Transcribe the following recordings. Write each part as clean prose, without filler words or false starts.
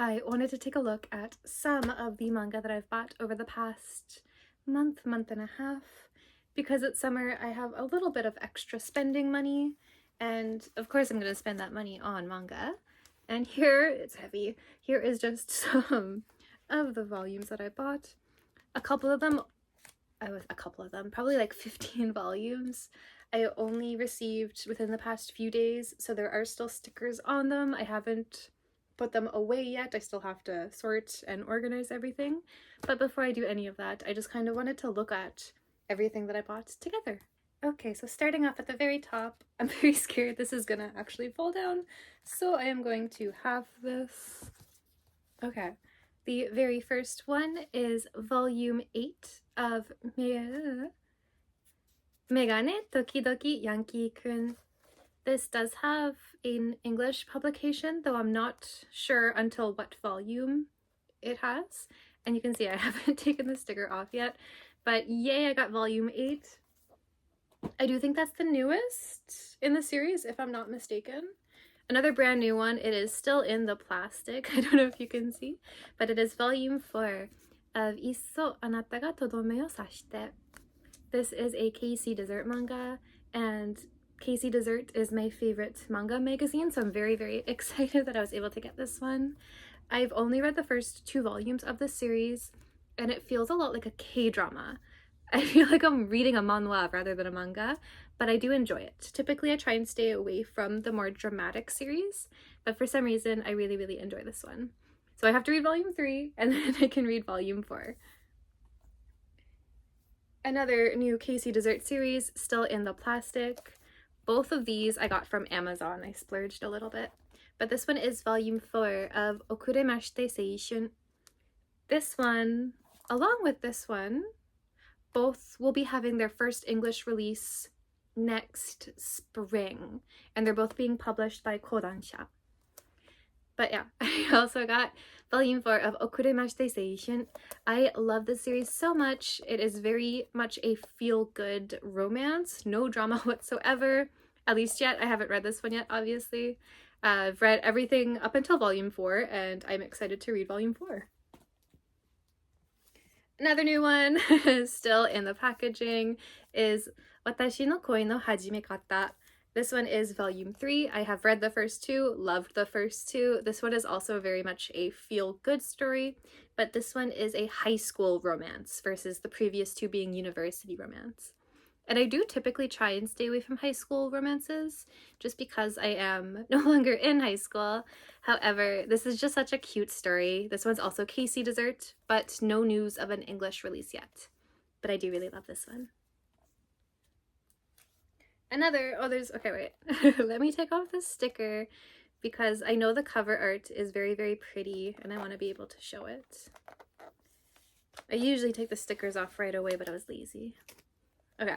I wanted to take a look at some of the manga that I've bought over the past month and a half. Because it's summer, I have a little bit of extra spending money, and of course I'm going to spend that money on manga. And here, it's heavy, here is just some of the volumes that I bought. Probably like 15 volumes. I only received within the past few days, so there are still stickers on them. I haven't put them away yet. I still have to sort and organize everything. But before I do any of that, I just kind of wanted to look at everything that I bought together. Okay, so starting off at the very top, I'm very scared this is gonna actually fall down, so I am going to have this. Okay, the very first one is volume 8 of Megane Tokidoki Yankee-kun. This does have an English publication, though I'm not sure until what volume it has. And you can see I haven't taken the sticker off yet, but yay, I got volume 8. I do think that's the newest in the series, if I'm not mistaken. Another brand new one. It is still in the plastic. I don't know if you can see, but it is volume 4 of Isso Anata ga Todome o Sashite. This is a Casey Dessert manga, and Casey Dessert is my favorite manga magazine, so I'm very, very excited that I was able to get this one. I've only read the first 2 volumes of this series, and it feels a lot like a K-drama. I feel like I'm reading a manhwa rather than a manga, but I do enjoy it. Typically, I try and stay away from the more dramatic series, but for some reason, I really, really enjoy this one. So I have to read volume 3, and then I can read volume 4. Another new Casey Dessert series, still in the plastic. Both of these I got from Amazon. I splurged a little bit. But this one is volume 4 of Okuremashite Seishun. This one, along with this one, both will be having their first English release next spring. And they're both being published by Kodansha. But yeah, I also got volume 4 of Okuremashite Seishun. I love this series so much. It is very much a feel-good romance, no drama whatsoever. At least yet. I haven't read this one yet, obviously. I've read everything up until volume 4, and I'm excited to read volume 4. Another new one, still in the packaging, is Watashi no Koi no Hajime Kata. This one is volume 3. I have read the first 2, loved the first 2. This one is also very much a feel-good story, but this one is a high school romance versus the previous 2 being university romance. And I do typically try and stay away from high school romances just because I am no longer in high school. However, this is just such a cute story. This one's also Casey Dessert, but no news of an English release yet. But I do really love this one. Okay, wait. Let me take off this sticker because I know the cover art is very, very pretty and I want to be able to show it. I usually take the stickers off right away, but I was lazy. Okay.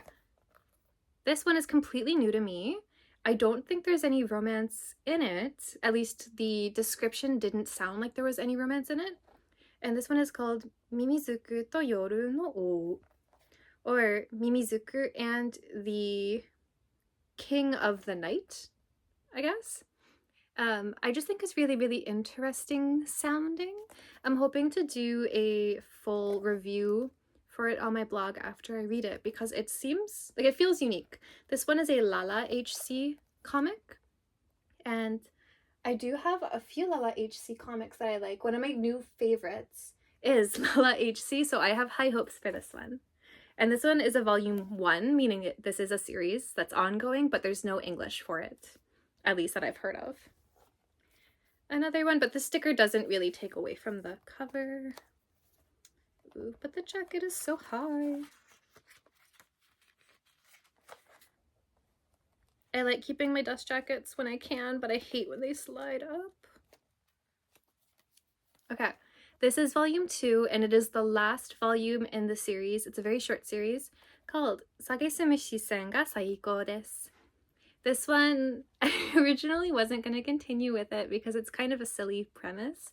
This one is completely new to me. I don't think there's any romance in it. At least the description didn't sound like there was any romance in it. And this one is called Mimizuku to Yoru no O, or Mimizuku and the King of the Night, I guess. I just think it's really, really interesting sounding. I'm hoping to do a full review for it on my blog after I read it because it seems like it feels unique. This one is a Lala HC comic, and I do have a few Lala HC comics that I like. One of my new favorites is Lala HC, so I have high hopes for this one. And this one is a volume 1, meaning this is a series that's ongoing, but there's no English for it, at least that I've heard of. Another one, but the sticker doesn't really take away from the cover. Ooh, but the jacket is so high. I like keeping my dust jackets when I can, but I hate when they slide up. Okay, this is volume 2, and it is the last volume in the series. It's a very short series called Sagesumi Shisen ga Saiko desu. This one, I originally wasn't going to continue with it because it's kind of a silly premise,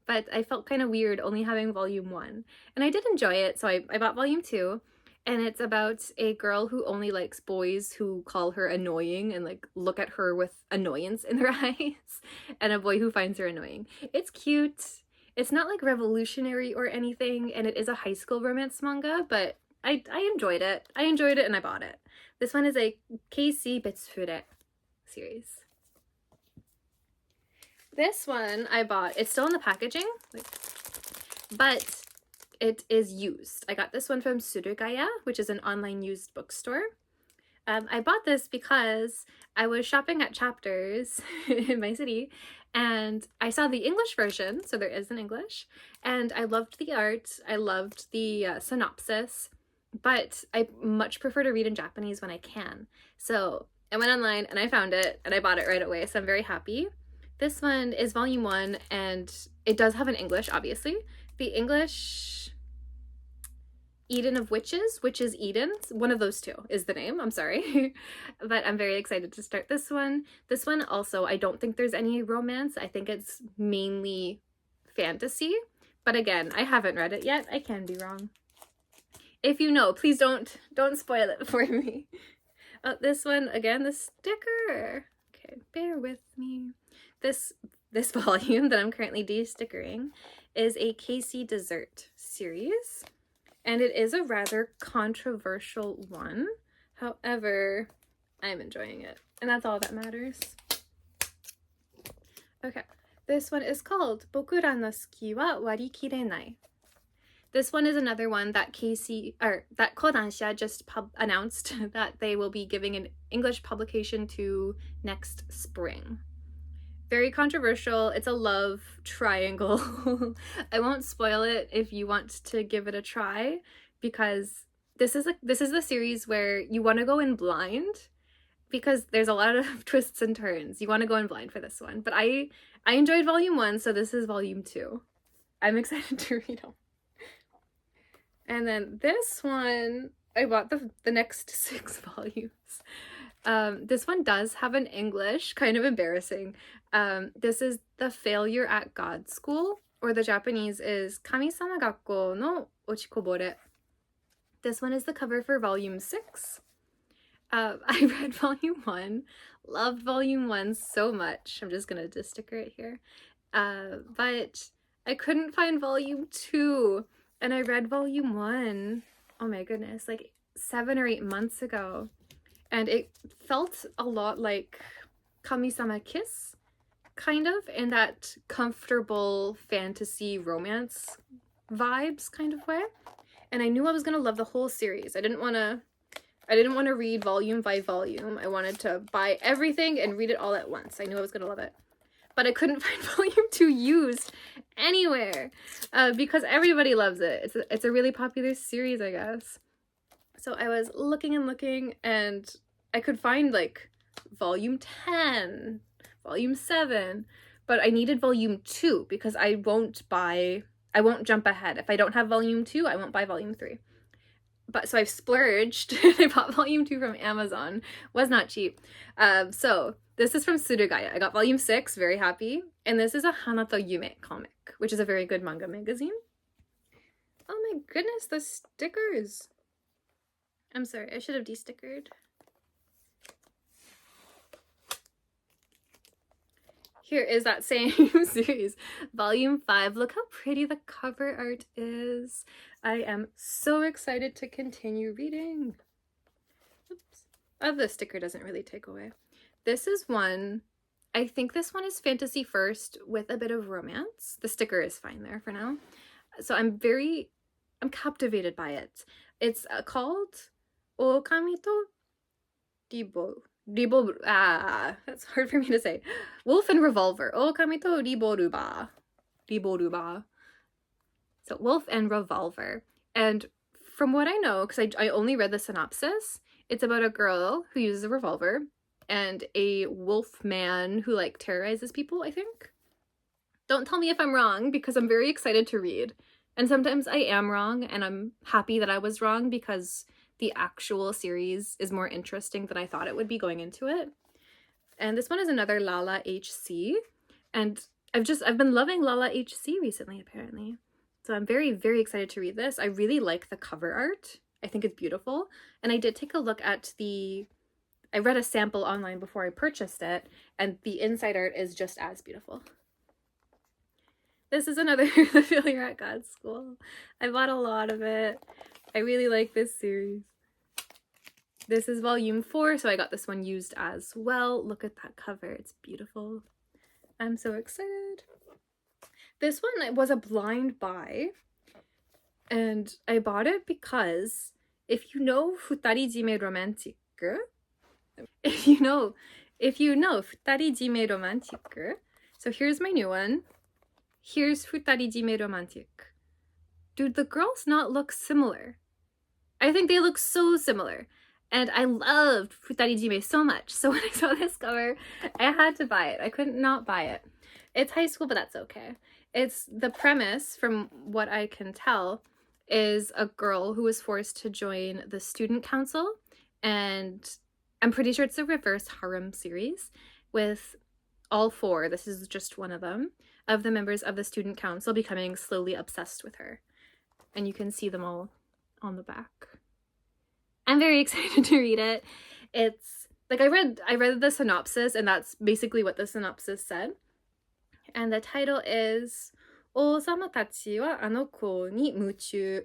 but I felt kind of weird only having volume 1. And I did enjoy it, so I bought volume 2. And it's about a girl who only likes boys who call her annoying and like look at her with annoyance in their eyes, and a boy who finds her annoying. It's cute. It's not like revolutionary or anything, and it is a high school romance manga, but I enjoyed it. I enjoyed it and I bought it. This one is a Keisi Betsure series. This one I bought. It's still in the packaging, but it is used. I got this one from Surugaya, which is an online used bookstore. I bought this because I was shopping at Chapters in my city and I saw the English version, so there is an English, and I loved the art, I loved the synopsis, but I much prefer to read in Japanese when I can. So I went online and I found it and I bought it right away, so I'm very happy. This one is volume 1 and it does have an English, obviously. The English Eden of Witches, Witches Eden, one of those two is the name, I'm sorry. But I'm very excited to start this one. This one also, I don't think there's any romance. I think it's mainly fantasy. But again, I haven't read it yet. I can be wrong. If you know, please don't spoil it for me. This one, again, the sticker. Okay, bear with me. This volume that I'm currently de-stickering is a Casey Dessert series. And it is a rather controversial one. However, I'm enjoying it. And that's all that matters. Okay. This one is called Bokura no Suki wa Warikirenai. This one is another one that that Kodansha just announced that they will be giving an English publication to next spring. Very controversial. It's a love triangle. I won't spoil it if you want to give it a try, because this is the series where you want to go in blind because there's a lot of twists and turns. You want to go in blind for this one. But I enjoyed volume 1, so this is volume 2. I'm excited to read them. And then this one, I bought the next 6 volumes. This one does have an English, kind of embarrassing. This is The Failure at God School, or the Japanese is Kamisama Gakko no Ochikobore. This one is the cover for volume 6. I read volume 1, loved volume 1 so much. I'm just gonna just sticker it here. But I couldn't find volume 2, and I read volume 1, oh my goodness, like 7 or 8 months ago. And it felt a lot like Kamisama Kiss, kind of, in that comfortable fantasy romance vibes kind of way. And I knew I was gonna love the whole series. I didn't want to read volume by volume. I wanted to buy everything and read it all at once. I knew I was gonna love it. But I couldn't find volume 2 used anywhere because everybody loves it. It's a really popular series, I guess. So I was looking and looking, and I could find like volume 10, volume 7, but I needed volume 2 because I won't jump ahead. If I don't have volume 2, I won't buy volume 3. But so I've splurged and I bought volume 2 from Amazon. Was not cheap. So this is from Surugaya. I got volume 6, very happy. And this is a Hanato Yume comic, which is a very good manga magazine. Oh my goodness, the stickers. I'm sorry, I should have de-stickered. Here is that same series, volume 5. Look how pretty the cover art is. I am so excited to continue reading. Oops. Oh, the sticker doesn't really take away. This is one, I think this one is fantasy first with a bit of romance. The sticker is fine there for now. So I'm captivated by it. It's called Okami to Riboru. That's hard for me to say. Wolf and Revolver. Okami to Riboruba. So Wolf and Revolver. And from what I know, because I only read the synopsis, it's about a girl who uses a revolver and a wolf man who like terrorizes people, I think. Don't tell me if I'm wrong, because I'm very excited to read. And sometimes I am wrong, and I'm happy that I was wrong because the actual series is more interesting than I thought it would be going into it. And this one is another Lala HC, and I've been loving Lala HC recently, apparently. So I'm very, very excited to read this. I really like the cover art. I think it's beautiful. And I did take a look at I read a sample online before I purchased it, and the inside art is just as beautiful. This is another The Failure at God's School. I bought a lot of it. I really like this series. This is volume 4, so I got this one used as well. Look at that cover. It's beautiful. I'm so excited. This one was a blind buy, and I bought it because if you know Futari Jime Romantic, if you know Futari Jime Romantic, so here's my new one. Here's Futari Jime Romantic. Dude, the girls not look similar. I think they look so similar. And I loved Futari Jime so much. So when I saw this cover, I had to buy it. I couldn't not buy it. It's high school, but that's okay. It's the premise, from what I can tell, is a girl who was forced to join the student council. And I'm pretty sure it's a reverse harem series with all 4, this is just one of them, of the members of the student council becoming slowly obsessed with her. And you can see them all on the back. I'm very excited to read it. It's like I read the synopsis, and that's basically what the synopsis said. And the title is Ousama tachi wa ano ko ni muchu.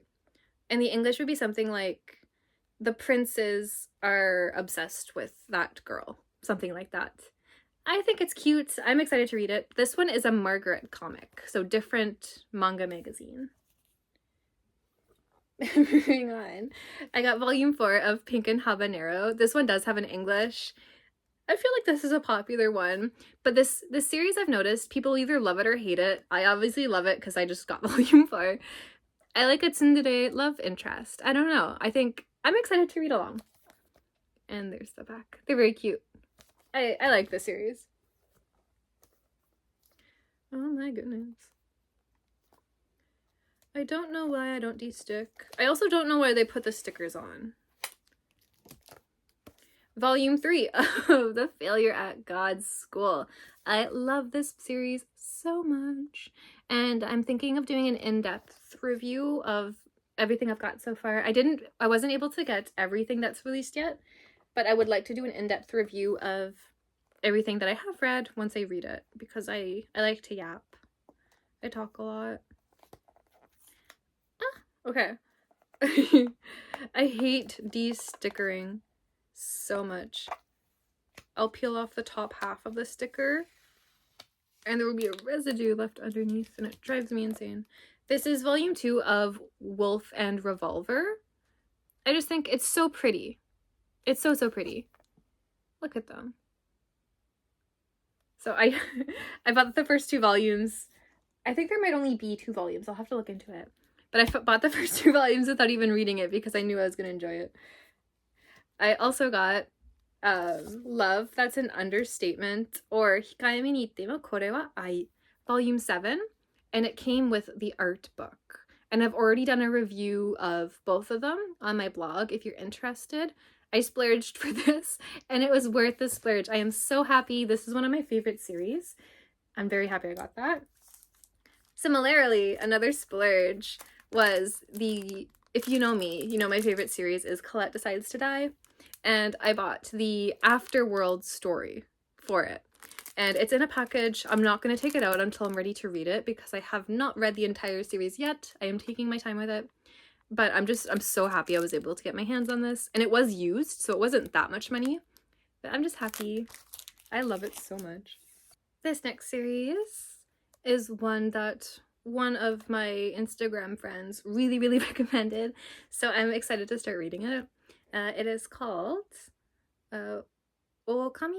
And the English would be something like the princes are obsessed with that girl. Something like that. I think it's cute. I'm excited to read it. This one is a Margaret comic, so different manga magazine. Moving on. I got volume 4 of Pink and Habanero. This one does have an English. I feel like this is a popular one, but this series I've noticed people either love it or hate it. I obviously love it because I just got volume 4. I like a tsundere love interest. I don't know. I think I'm excited to read along. And there's the back. They're very cute. I like this series. Oh my goodness. I don't know why I don't de-stick. I also don't know why they put the stickers on. Volume 3 of The Failure at God's School. I love this series so much. And I'm thinking of doing an in-depth review of everything I've got so far. I wasn't able to get everything that's released yet, but I would like to do an in-depth review of everything that I have read once I read it, because I like to yap. I talk a lot. Okay. I hate de-stickering so much. I'll peel off the top half of the sticker and there will be a residue left underneath, and it drives me insane. This is volume 2 of Wolf and Revolver. I just think it's so pretty. It's so pretty. Look at them. So I bought the first 2 volumes. I think there might only be 2 volumes. I'll have to look into it. But I bought the first 2 volumes without even reading it because I knew I was going to enjoy it. I also got Love, That's an Understatement, or Hikaemi ni itte mo kore wa ai, volume 7, and it came with the art book. And I've already done a review of both of them on my blog if you're interested. I splurged for this, and it was worth the splurge. I am so happy. This is one of my favorite series. I'm very happy I got that. Similarly, another splurge was if you know me, you know my favorite series is Colette Decides to Die, and I bought the Afterworld story for it. And it's in a package. I'm not going to take it out until I'm ready to read it because I have not read the entire series yet. I am taking my time with it. But I'm so happy I was able to get my hands on this. And it was used, so it wasn't that much money. But I'm just happy. I love it so much. This next series is one that one of my Instagram friends really recommended. So I'm excited to start reading it. It is called Okami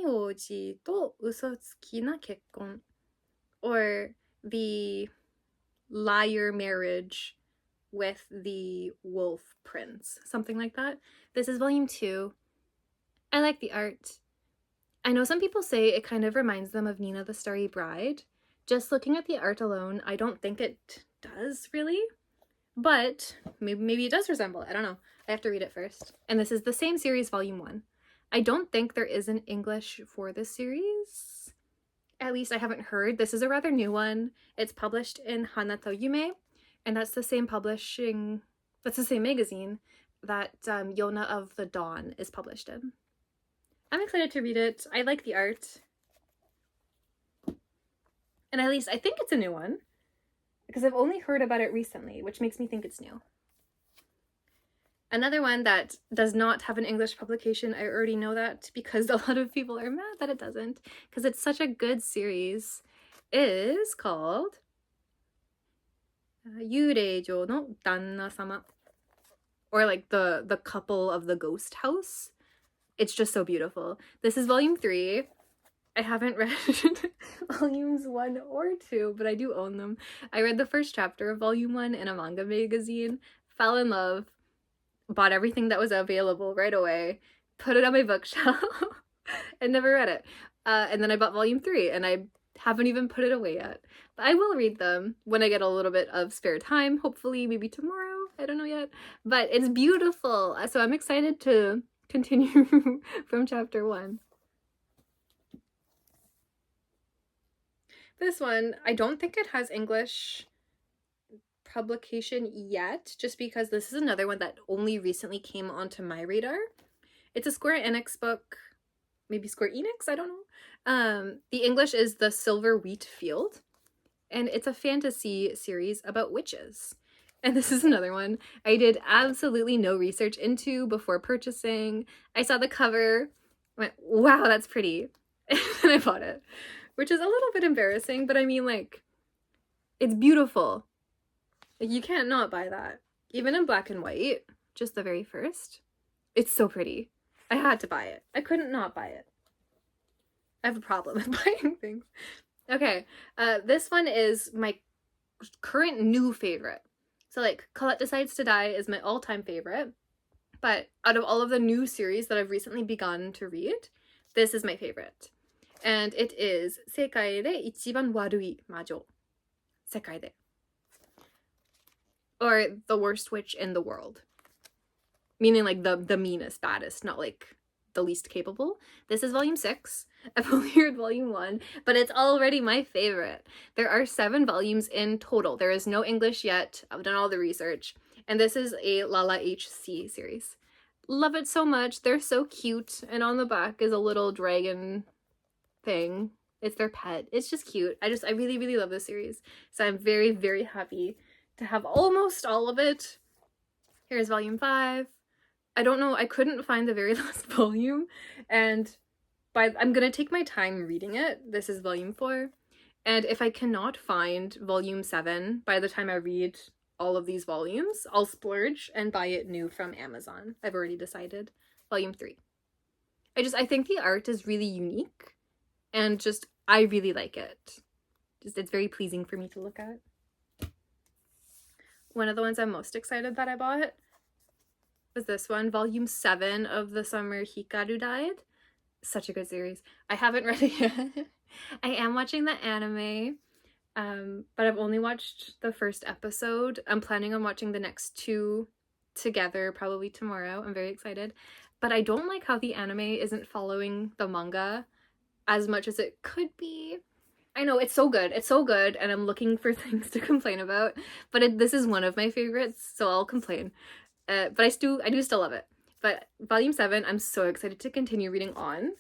Oji to Usotsuki na Kekkon, or The Liar Marriage with the Wolf Prince, something like that. This is volume 2. I like the art. I know some people say it kind of reminds them of Nina the Starry Bride. Just looking at the art alone, I don't think it does really, but maybe it does resemble it. I don't know. I have to read it first. And this is the same series, volume 1. I don't think there is an English for this series. At least I haven't heard. This is a rather new one. It's published in Hanato Yume, and that's the same magazine that Yona of the Dawn is published in. I'm excited to read it. I like the art. And at least I think it's a new one. because I've only heard about it recently, which makes me think it's new. Another one that does not have an English publication, I already know that because a lot of people are mad that it doesn't, because it's such a good series, is called Yureijo no Danna-sama, or like the couple of the ghost house. It's just so beautiful. This is volume 3. I haven't read volumes 1 or 2, but I do own them. I read the first chapter of volume 1 in a manga magazine, fell in love, bought everything that was available right away, put it on my bookshelf, and never read it. And then I bought volume 3, and I haven't even put it away yet. But I will read them when I get a little bit of spare time, hopefully maybe tomorrow, I don't know yet. But it's beautiful, so I'm excited to continue from chapter 1. This one, I don't think it has English publication yet, just because this is another one that only recently came onto my radar. It's a Square Enix book, maybe Square Enix, I don't know. The English is The Silver Wheat Field, and it's a fantasy series about witches. And this is another one I did absolutely no research into before purchasing. I saw the cover, went, wow, that's pretty, and I bought it, which is a little bit embarrassing, but I mean, like, it's beautiful. Like, you can't not buy that. Even in black and white, just the very first. It's so pretty. I had to buy it. I couldn't not buy it. I have a problem with buying things. Okay, this one is my current new favorite. So, like, Colette Decides to Die is my all-time favorite. But out of all of the new series that I've recently begun to read, this is my favorite. And it is Sekai de Ichiban Warui Majo. Sekai de. Or the worst witch in the world. Meaning like the meanest, baddest, not like the least capable. This is volume 6. I've only read volume 1, but it's already my favorite. There are 7 volumes in total. There is no English yet. I've done all the research. And this is a Lala HC series. Love it so much. They're so cute. And on the back is a little dragon thing. It's their pet. It's just cute. I really, really love this series. So I'm very, very happy to have almost all of it. Here's volume 5. I don't know, I couldn't find the very last volume, and I'm gonna take my time reading it. This is volume 4, and if I cannot find volume 7 by the time I read all of these volumes, I'll splurge and buy it new from Amazon. I've already decided. Volume 3. I think the art is really unique, and just, I really like it. Just, it's very pleasing for me to look at. One of the ones I'm most excited that I bought was this one, volume 7 of The Summer Hikaru Died. Such a good series. I haven't read it yet. I am watching the anime, but I've only watched the first episode. I'm planning on watching the next 2 together, probably tomorrow. I'm very excited. But I don't like how the anime isn't following the manga as much as it could be. I know, it's so good. It's so good, and I'm looking for things to complain about. But this is one of my favorites, so I'll complain. But I do still love it. But volume 7, I'm so excited to continue reading on.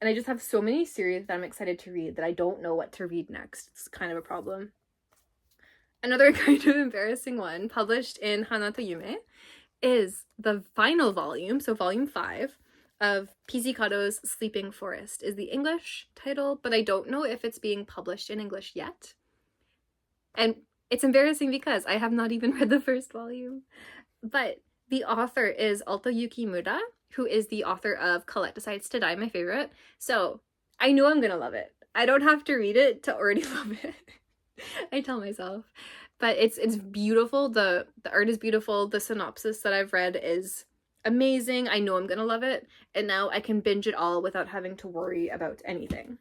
And I just have so many series that I'm excited to read that I don't know what to read next. It's kind of a problem. Another kind of embarrassing one, published in Hanata Yume, is the final volume, so volume 5, of Pizzicado's Sleeping Forest is the English title, but I don't know if it's being published in English yet. And it's embarrassing because I have not even read the first volume. But the author is Alto Yukimura, who is the author of Colette Decides to Die, my favorite. So I know I'm gonna love it. I don't have to read it to already love it. I tell myself. But it's beautiful. The art is beautiful. The synopsis that I've read is amazing. I know I'm gonna love it. And now I can binge it all without having to worry about anything.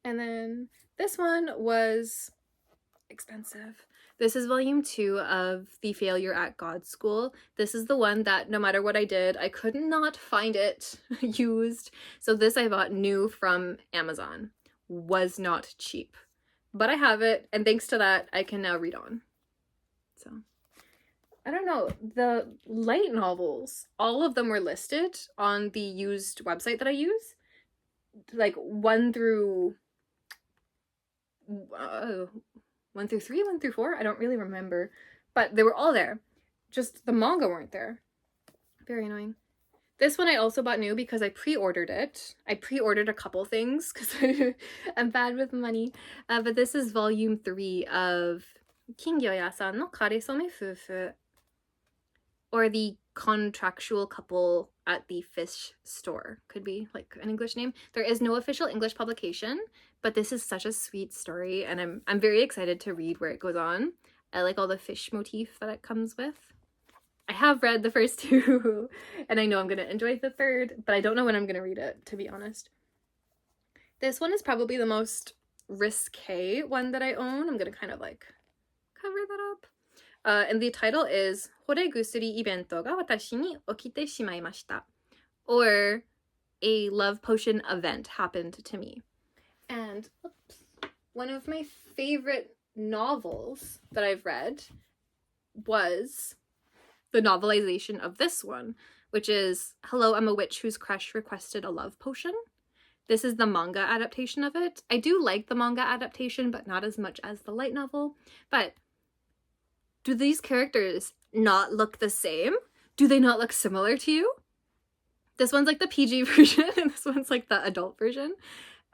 And then this one was expensive. This is volume 2 of The Failure at God School. This is the one that no matter what I did, I could not find it used. So this I bought new from Amazon. Was not cheap. But I have it, and thanks to that, I can now read on. So, I don't know. The light novels, all of them were listed on the used website that I use. Like 1 through 1 through 3, 1 through 4. I don't really remember, but they were all there. Just the manga weren't there. Very annoying. This one I also bought new because I pre-ordered it. I pre-ordered a couple things because I'm bad with money. But this is volume 3 of Kingyo-ya-san no Karesome Fufu, or the contractual couple at the fish store. Could be like an English name. There is no official English publication, but this is such a sweet story, and I'm very excited to read where it goes on. I like all the fish motif that it comes with. I have read the first 2, and I know I'm going to enjoy the 3rd, but I don't know when I'm going to read it, to be honest. This one is probably the most risque one that I own. I'm going to kind of like cover that up. And the title is Hore Gusuri Ibento ga watashi ni okite shimaimashita, or a love potion event happened to me. And one of my favorite novels that I've read was the novelization of this one, which is Hello, I'm a Witch Whose Crush Requested a Love Potion. This is the manga adaptation of it. I do like the manga adaptation, but not as much as the light novel. But do these characters not look the same? Do they not look similar to you? This one's like the PG version, and this one's like the adult version.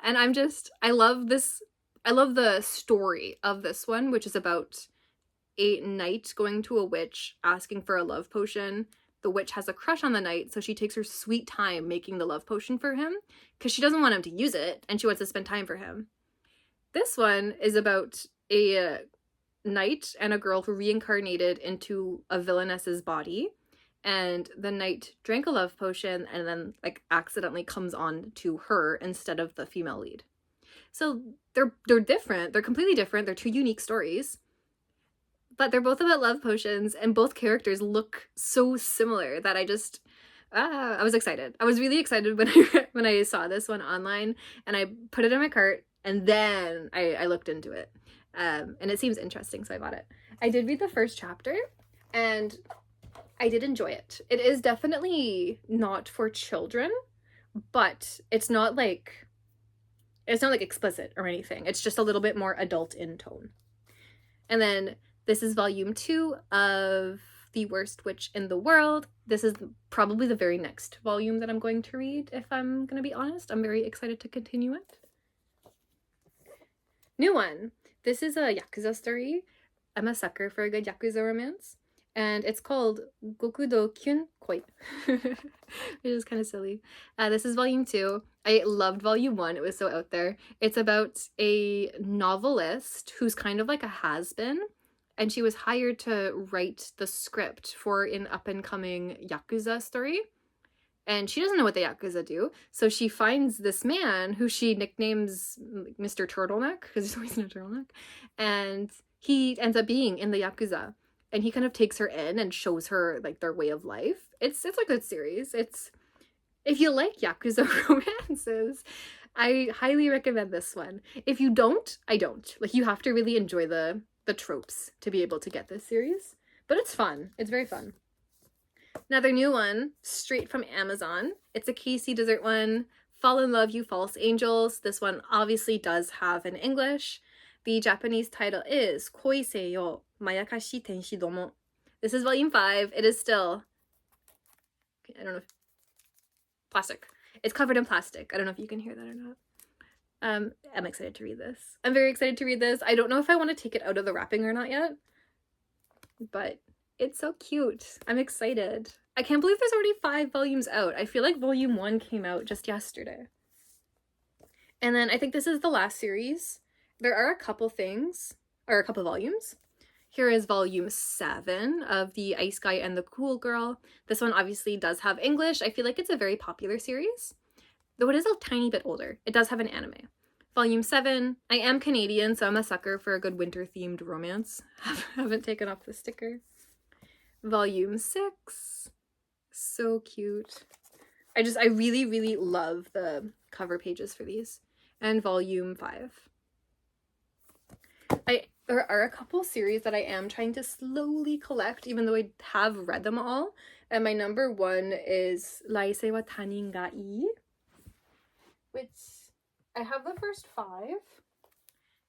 And I love this. I love the story of this one, which is about a knight going to a witch asking for a love potion. The witch has a crush on the knight, so she takes her sweet time making the love potion for him because she doesn't want him to use it and she wants to spend time for him. This one is about a knight and a girl who reincarnated into a villainess's body, and the knight drank a love potion and then like accidentally comes on to her instead of the female lead. So they're different. They're completely different. They're 2 unique stories. But they're both about love potions, and both characters look so similar that I was excited. I was really excited when I saw this one online, and I put it in my cart, and then I looked into it. And it seems interesting, so I bought it. I did read the first chapter, and I did enjoy it. It is definitely not for children, but it's not like explicit or anything. It's just a little bit more adult in tone. And then this is volume 2 of The Worst Witch in the World. This is probably the very next volume that I'm going to read, if I'm going to be honest. I'm very excited to continue it. New one. This is a Yakuza story. I'm a sucker for a good Yakuza romance. And it's called Gokudo Kyun Koi, which is kind of silly. This is volume 2. I loved volume 1. It was so out there. It's about a novelist who's kind of like a has-been, and she was hired to write the script for an up-and-coming Yakuza story. And she doesn't know what the Yakuza do, so she finds this man who she nicknames Mr. Turtleneck, because he's always in a turtleneck, and he ends up being in the Yakuza. And he kind of takes her in and shows her like their way of life. It's a good series. If you like Yakuza romances, I highly recommend this one. If you don't, I don't. Like, you have to really enjoy the tropes to be able to get this series. But it's fun. It's very fun. Another new one, straight from Amazon. It's a Casey Dessert one. Fall in Love, You False Angels. This one obviously does have an English. The Japanese title is Koi Seiyo Mayakashi Tenshi Domo. This is volume 5. It is still, I don't know, plastic. It's covered in plastic. I don't know if you can hear that or not. I'm excited to read this. I'm very excited to read this. I don't know if I want to take it out of the wrapping or not yet, but it's so cute. I'm excited. I can't believe there's already 5 volumes out. I feel like volume 1 came out just yesterday. And then I think this is the last series. There are a couple volumes. Here is volume 7 of The Ice Guy and the Cool Girl. This one obviously does have English. I feel like it's a very popular series, though it is a tiny bit older. It does have an anime. Volume 7. I am Canadian, so I'm a sucker for a good winter-themed romance. Haven't taken off the sticker. Volume 6. So cute. I really, really love the cover pages for these. And volume 5. There are a couple series that I am trying to slowly collect, even though I have read them all. And my number 1 is Laisei wa Tanin ga ii, which I have the first 5.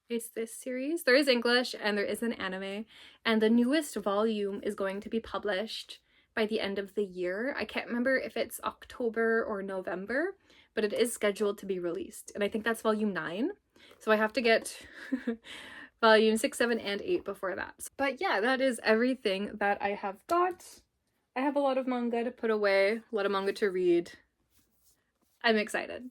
It's this series. There is English and there is an anime, and the newest volume is going to be published by the end of the year. I can't remember if it's October or November, but it is scheduled to be released, and I think that's volume 9. So I have to get volume 6, 7, and 8 before that. But yeah, that is everything that I have got. I have a lot of manga to put away, a lot of manga to read. I'm excited.